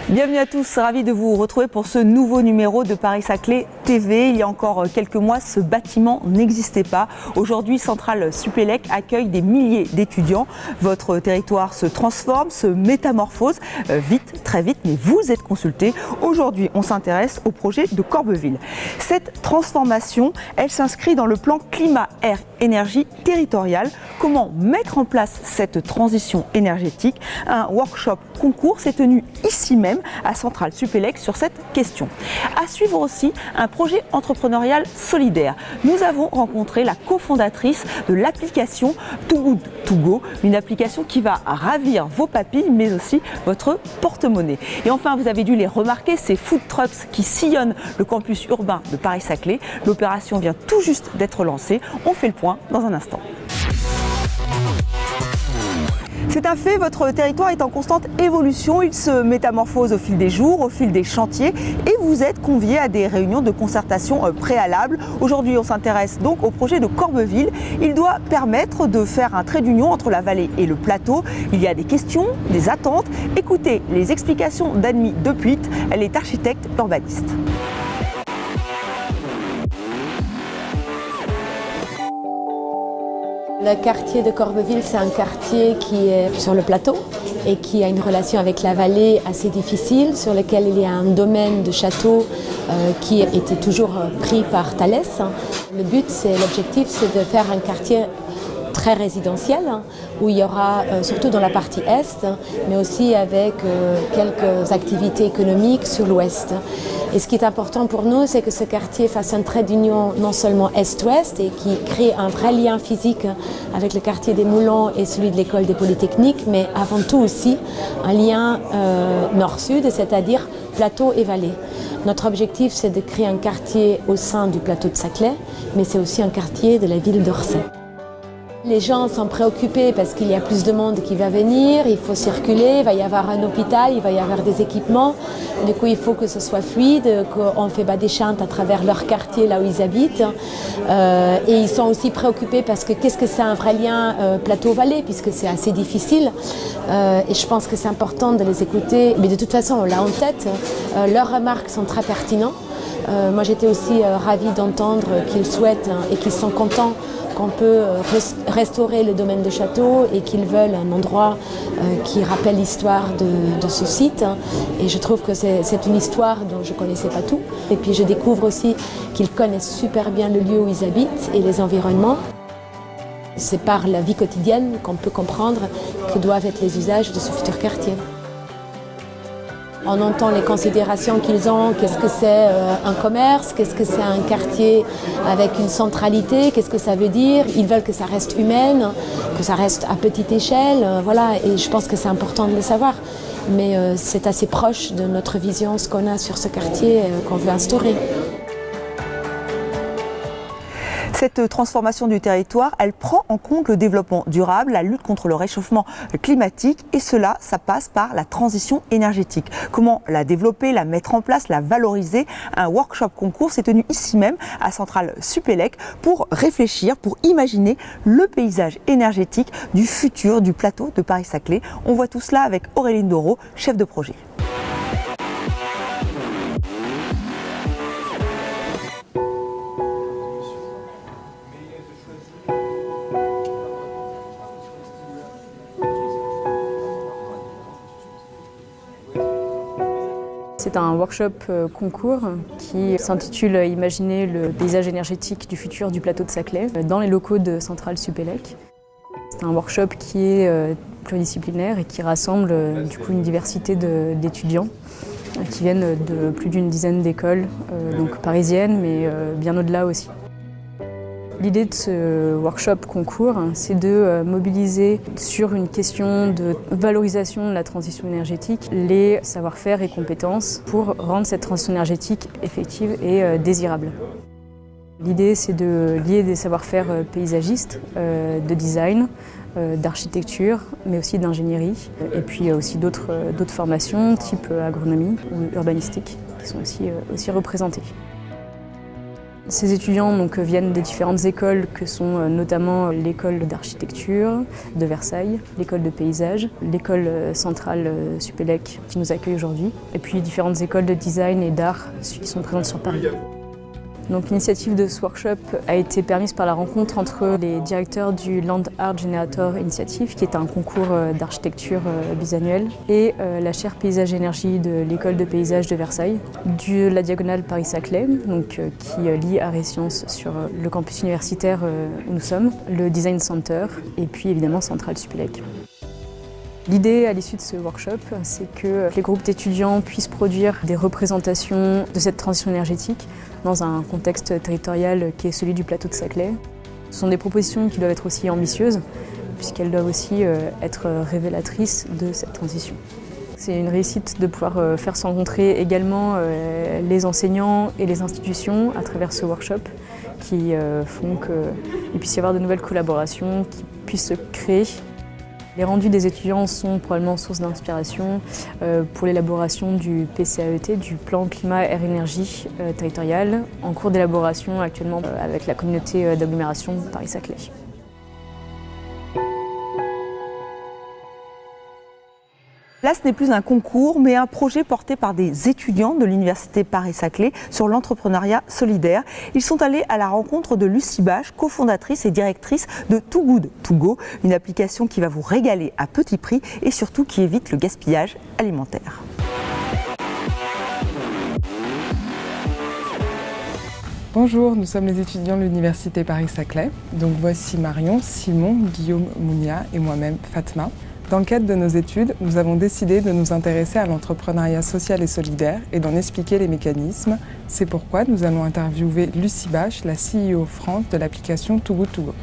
Bienvenue à tous, ravi de vous retrouver pour ce nouveau numéro de Paris-Saclay TV. Il y a encore quelques mois, ce bâtiment n'existait pas. Aujourd'hui, Centrale Supélec accueille des milliers d'étudiants. Votre territoire se transforme, se métamorphose vite, très vite, mais vous êtes consultés. Aujourd'hui, on s'intéresse au projet de Corbeville. Cette transformation, elle s'inscrit dans le plan climat-air-énergie territorial. Comment mettre en place cette transition énergétique? Un workshop concours s'est tenu ici même à Centrale Supélec sur cette question. À suivre aussi un projet entrepreneurial solidaire. Nous avons rencontré la cofondatrice de l'application Too Good To Go, une application qui va ravir vos papilles mais aussi votre porte-monnaie. Et enfin, vous avez dû les remarquer, ces food trucks qui sillonnent le campus urbain de Paris-Saclay. L'opération vient tout juste d'être lancée. On fait le point dans un instant. C'est un fait, votre territoire est en constante évolution, il se métamorphose au fil des jours, au fil des chantiers et vous êtes conviés à des réunions de concertation préalables. Aujourd'hui, on s'intéresse donc au projet de Corbeville. Il doit permettre de faire un trait d'union entre la vallée et le plateau. Il y a des questions, des attentes. Écoutez les explications d'Annemie Depuit, elle est architecte urbaniste. Le quartier de Corbeville, c'est un quartier qui est sur le plateau et qui a une relation avec la vallée assez difficile, sur lequel il y a un domaine de château qui était toujours pris par Thalès. Le but, l'objectif, c'est de faire un quartier très résidentiel, où il y aura, surtout dans la partie est, mais aussi avec quelques activités économiques sur l'ouest. Et ce qui est important pour nous, c'est que ce quartier fasse un trait d'union non seulement est-ouest et qui crée un vrai lien physique avec le quartier des Moulins et celui de l'école des Polytechniques, mais avant tout aussi un lien nord-sud, c'est-à-dire plateau et vallée. Notre objectif, c'est de créer un quartier au sein du plateau de Saclay, mais c'est aussi un quartier de la ville d'Orsay. Les gens sont préoccupés parce qu'il y a plus de monde qui va venir, il faut circuler, il va y avoir un hôpital, il va y avoir des équipements. Du coup, il faut que ce soit fluide, qu'on fait des chantes à travers leur quartier, là où ils habitent. Et ils sont aussi préoccupés parce que qu'est-ce que c'est un vrai lien plateau-vallée, puisque c'est assez difficile. Et je pense que c'est important de les écouter. Mais de toute façon, on l'a en tête. Leurs remarques sont très pertinentes. Moi, j'étais aussi ravie d'entendre qu'ils souhaitent et qu'ils sont contents qu'on peut restaurer le domaine de château et qu'ils veulent un endroit qui rappelle l'histoire de ce site. Et je trouve que c'est une histoire dont je ne connaissais pas tout. Et puis je découvre aussi qu'ils connaissent super bien le lieu où ils habitent et les environnements. C'est par la vie quotidienne qu'on peut comprendre que doivent être les usages de ce futur quartier. On entend les considérations qu'ils ont, qu'est-ce que c'est un commerce, qu'est-ce que c'est un quartier avec une centralité, qu'est-ce que ça veut dire. Ils veulent que ça reste humain, que ça reste à petite échelle, voilà, et je pense que c'est important de le savoir. Mais c'est assez proche de notre vision, ce qu'on a sur ce quartier qu'on veut instaurer. Cette transformation du territoire, elle prend en compte le développement durable, la lutte contre le réchauffement climatique et cela, ça passe par la transition énergétique. Comment la développer, la mettre en place, la valoriser? Un workshop concours s'est tenu ici même à Centrale Supélec pour réfléchir, pour imaginer le paysage énergétique du futur du plateau de Paris-Saclay. On voit tout cela avec Auréline Doro, chef de projet. C'est un workshop concours qui s'intitule « Imaginer le paysage énergétique du futur du plateau de Saclay » dans les locaux de Centrale Supélec. C'est un workshop qui est pluridisciplinaire et qui rassemble du coup une diversité d'étudiants qui viennent de plus d'une dizaine d'écoles, donc parisiennes, mais bien au-delà aussi. L'idée de ce workshop concours, c'est de mobiliser sur une question de valorisation de la transition énergétique les savoir-faire et compétences pour rendre cette transition énergétique effective et désirable. L'idée, c'est de lier des savoir-faire paysagistes, de design, d'architecture, mais aussi d'ingénierie, et puis aussi d'autres formations type agronomie ou urbanistique qui sont aussi représentées. Ces étudiants viennent des différentes écoles que sont notamment l'école d'architecture de Versailles, l'école de paysage, l'école centrale Supélec qui nous accueille aujourd'hui, et puis différentes écoles de design et d'art qui sont présentes sur Paris. Donc, l'initiative de ce workshop a été permise par la rencontre entre les directeurs du Land Art Generator Initiative, qui est un concours d'architecture bisannuel, et la chaire Paysage et Énergie de l'école de paysage de Versailles, de la diagonale Paris-Saclay, qui lie art et sciences sur le campus universitaire où nous sommes, le Design Center, et puis évidemment Centrale Supélec. L'idée à l'issue de ce workshop, c'est que les groupes d'étudiants puissent produire des représentations de cette transition énergétique dans un contexte territorial qui est celui du plateau de Saclay. Ce sont des propositions qui doivent être aussi ambitieuses, puisqu'elles doivent aussi être révélatrices de cette transition. C'est une réussite de pouvoir faire se rencontrer également les enseignants et les institutions à travers ce workshop, qui font qu'il puisse y avoir de nouvelles collaborations qui puissent se créer. Les rendus des étudiants sont probablement source d'inspiration pour l'élaboration du PCAET, du plan climat air énergie territorial, en cours d'élaboration actuellement avec la communauté d'agglomération Paris-Saclay. Là, ce n'est plus un concours, mais un projet porté par des étudiants de l'Université Paris-Saclay sur l'entrepreneuriat solidaire. Ils sont allés à la rencontre de Lucie Bache, cofondatrice et directrice de Too Good To Go, une application qui va vous régaler à petit prix et surtout qui évite le gaspillage alimentaire. Bonjour, nous sommes les étudiants de l'Université Paris-Saclay. Donc voici Marion, Simon, Guillaume, Mounia et moi-même Fatma. Dans le cadre de nos études, nous avons décidé de nous intéresser à l'entrepreneuriat social et solidaire et d'en expliquer les mécanismes. C'est pourquoi nous allons interviewer Lucie Bache, la CEO France de l'application Too Good To Go.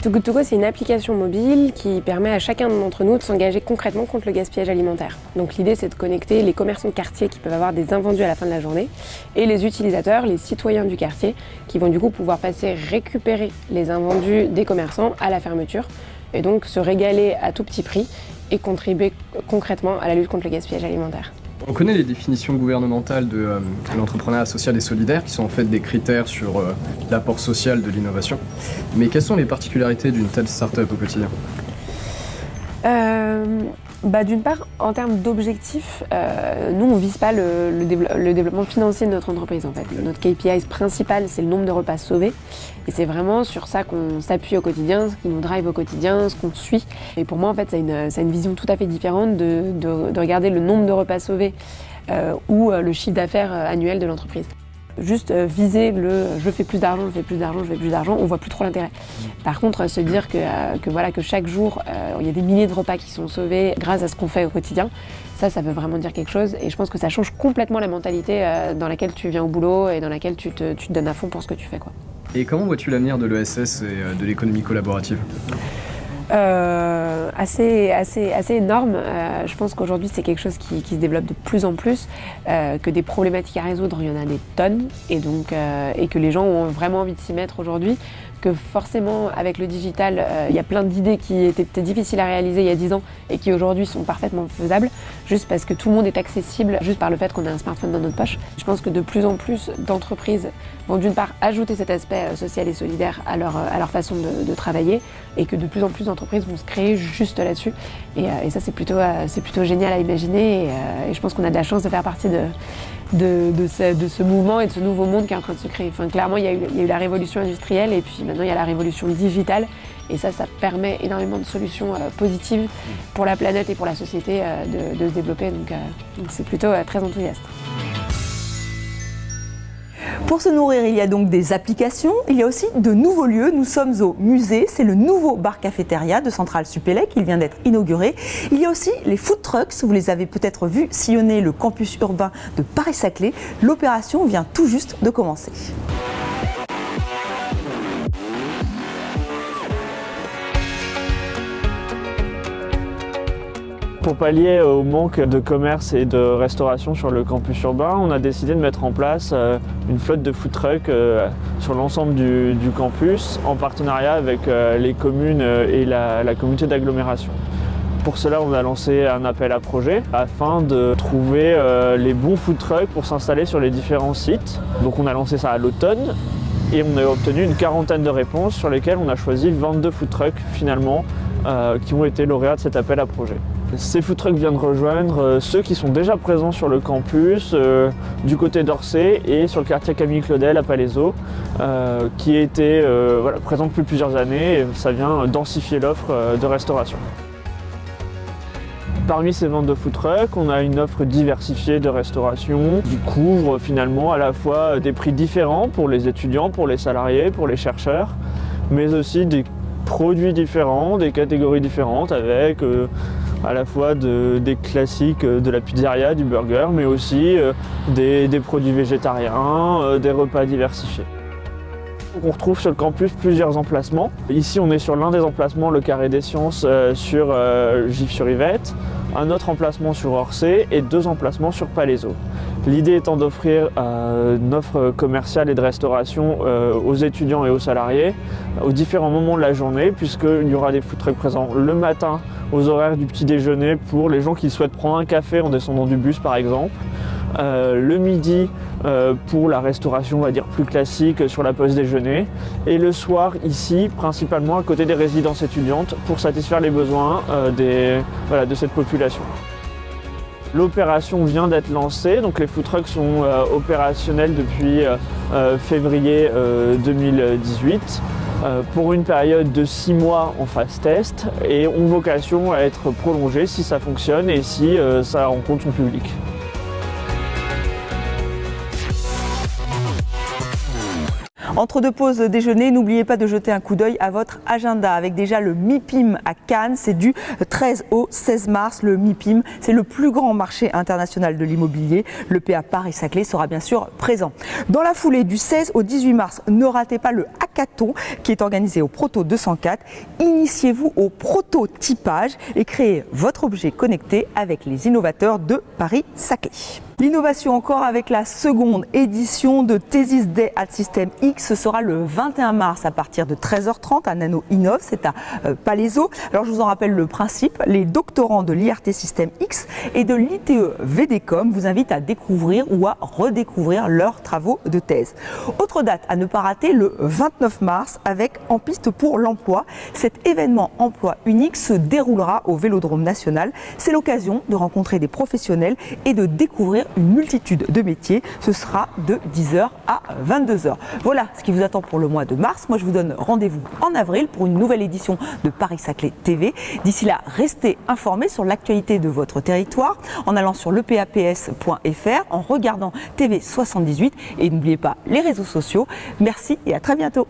Too Good To Go, c'est une application mobile qui permet à chacun d'entre nous de s'engager concrètement contre le gaspillage alimentaire. Donc l'idée, c'est de connecter les commerçants de quartier qui peuvent avoir des invendus à la fin de la journée et les utilisateurs, les citoyens du quartier, qui vont du coup pouvoir passer récupérer les invendus des commerçants à la fermeture et donc se régaler à tout petit prix et contribuer concrètement à la lutte contre le gaspillage alimentaire. On connaît les définitions gouvernementales de l'entrepreneuriat social et solidaire, qui sont en fait des critères sur l'apport social de l'innovation. Mais quelles sont les particularités d'une telle start-up au quotidien ? D'une part, en termes d'objectifs, nous on ne vise pas le développement financier de notre entreprise en fait. Notre KPI principal, c'est le nombre de repas sauvés. Et c'est vraiment sur ça qu'on s'appuie au quotidien, ce qui nous drive au quotidien, ce qu'on suit. Et pour moi, en fait, ça a une vision tout à fait différente de regarder le nombre de repas sauvés ou le chiffre d'affaires annuel de l'entreprise. Juste viser je fais plus d'argent, on voit plus trop l'intérêt. Par contre, se dire que chaque jour, il y a des milliers de repas qui sont sauvés grâce à ce qu'on fait au quotidien, ça veut vraiment dire quelque chose. Et je pense que ça change complètement la mentalité dans laquelle tu viens au boulot et dans laquelle tu te donnes à fond pour ce que tu fais, quoi. Et comment vois-tu l'avenir de l'ESS et de l'économie collaborative ? Assez énorme. Je pense qu'aujourd'hui c'est quelque chose qui se développe de plus en plus, que des problématiques à résoudre, il y en a des tonnes et que les gens ont vraiment envie de s'y mettre aujourd'hui, que forcément avec le digital il y a plein d'idées qui étaient difficiles à réaliser il y a 10 ans et qui aujourd'hui sont parfaitement faisables, juste parce que tout le monde est accessible juste par le fait qu'on a un smartphone dans notre poche. Je pense que de plus en plus d'entreprises vont d'une part ajouter cet aspect social et solidaire à leur façon de travailler et que de plus en plus d'entreprises vont se créer juste là-dessus. Et ça c'est plutôt génial à imaginer et je pense qu'on a de la chance de faire partie de ce mouvement et de ce nouveau monde qui est en train de se créer. Enfin, clairement, il y a eu la révolution industrielle et puis maintenant il y a la révolution digitale et ça permet énormément de solutions positives pour la planète et pour la société de se développer. Donc c'est plutôt très enthousiaste. Pour se nourrir, il y a donc des applications, il y a aussi de nouveaux lieux. Nous sommes au musée, c'est le nouveau bar-cafétéria de Centrale Supélec, il vient d'être inauguré. Il y a aussi les food trucks, vous les avez peut-être vus sillonner le campus urbain de Paris-Saclay. L'opération vient tout juste de commencer. Pour pallier au manque de commerce et de restauration sur le campus urbain, on a décidé de mettre en place une flotte de food trucks sur l'ensemble du campus en partenariat avec les communes et la communauté d'agglomération. Pour cela, on a lancé un appel à projet afin de trouver les bons food trucks pour s'installer sur les différents sites. Donc on a lancé ça à l'automne et on a obtenu une quarantaine de réponses sur lesquelles on a choisi 22 food trucks finalement qui ont été lauréats de cet appel à projet. Ces food trucks viennent rejoindre ceux qui sont déjà présents sur le campus du côté d'Orsay et sur le quartier Camille Claudel à Palaiseau qui étaient présents depuis plusieurs années et ça vient densifier l'offre de restauration. Parmi ces ventes de food trucks, on a une offre diversifiée de restauration qui couvre finalement à la fois des prix différents pour les étudiants, pour les salariés, pour les chercheurs, mais aussi des produits différents, des catégories différentes avec à la fois des classiques de la pizzeria, du burger, mais aussi des produits végétariens, des repas diversifiés. On retrouve sur le campus plusieurs emplacements. Ici, on est sur l'un des emplacements, le Carré des Sciences sur Gif-sur-Yvette, un autre emplacement sur Orsay et 2 emplacements sur Palaiseau. L'idée étant d'offrir une offre commerciale et de restauration aux étudiants et aux salariés aux différents moments de la journée, puisqu'il y aura des food trucks présents le matin aux horaires du petit déjeuner pour les gens qui souhaitent prendre un café en descendant du bus par exemple. Le midi pour la restauration, on va dire plus classique sur la pause déjeuner, et le soir ici principalement à côté des résidences étudiantes pour satisfaire les besoins de cette population. L'opération vient d'être lancée, donc les food trucks sont opérationnels depuis février 2018 pour une période de 6 mois en phase test et ont vocation à être prolongés si ça fonctionne et si ça rencontre son public. Entre 2 pauses déjeuner, n'oubliez pas de jeter un coup d'œil à votre agenda avec déjà le MIPIM à Cannes. C'est du 13 au 16 mars. Le MIPIM, c'est le plus grand marché international de l'immobilier. Le PA Paris-Saclay sera bien sûr présent. Dans la foulée du 16 au 18 mars, ne ratez pas le hackathon qui est organisé au Proto 204. Initiez-vous au prototypage et créez votre objet connecté avec les innovateurs de Paris-Saclay. L'innovation encore avec la seconde édition de Thesis Day at System X. Ce sera le 21 mars à partir de 13h30 à Nano Innov, c'est à Palaiseau. Alors je vous en rappelle le principe, les doctorants de l'IRT System X et de l'ITE VDCOM vous invitent à découvrir ou à redécouvrir leurs travaux de thèse. Autre date à ne pas rater, le 29 mars avec En piste pour l'emploi. Cet événement emploi unique se déroulera au Vélodrome National. C'est l'occasion de rencontrer des professionnels et de découvrir une multitude de métiers. Ce sera de 10h à 22h. Voilà ce qui vous attend pour le mois de mars. Moi, je vous donne rendez-vous en avril pour une nouvelle édition de Paris-Saclay TV. D'ici là, restez informés sur l'actualité de votre territoire en allant sur lepaps.fr, en regardant TV78 et n'oubliez pas les réseaux sociaux. Merci et à très bientôt.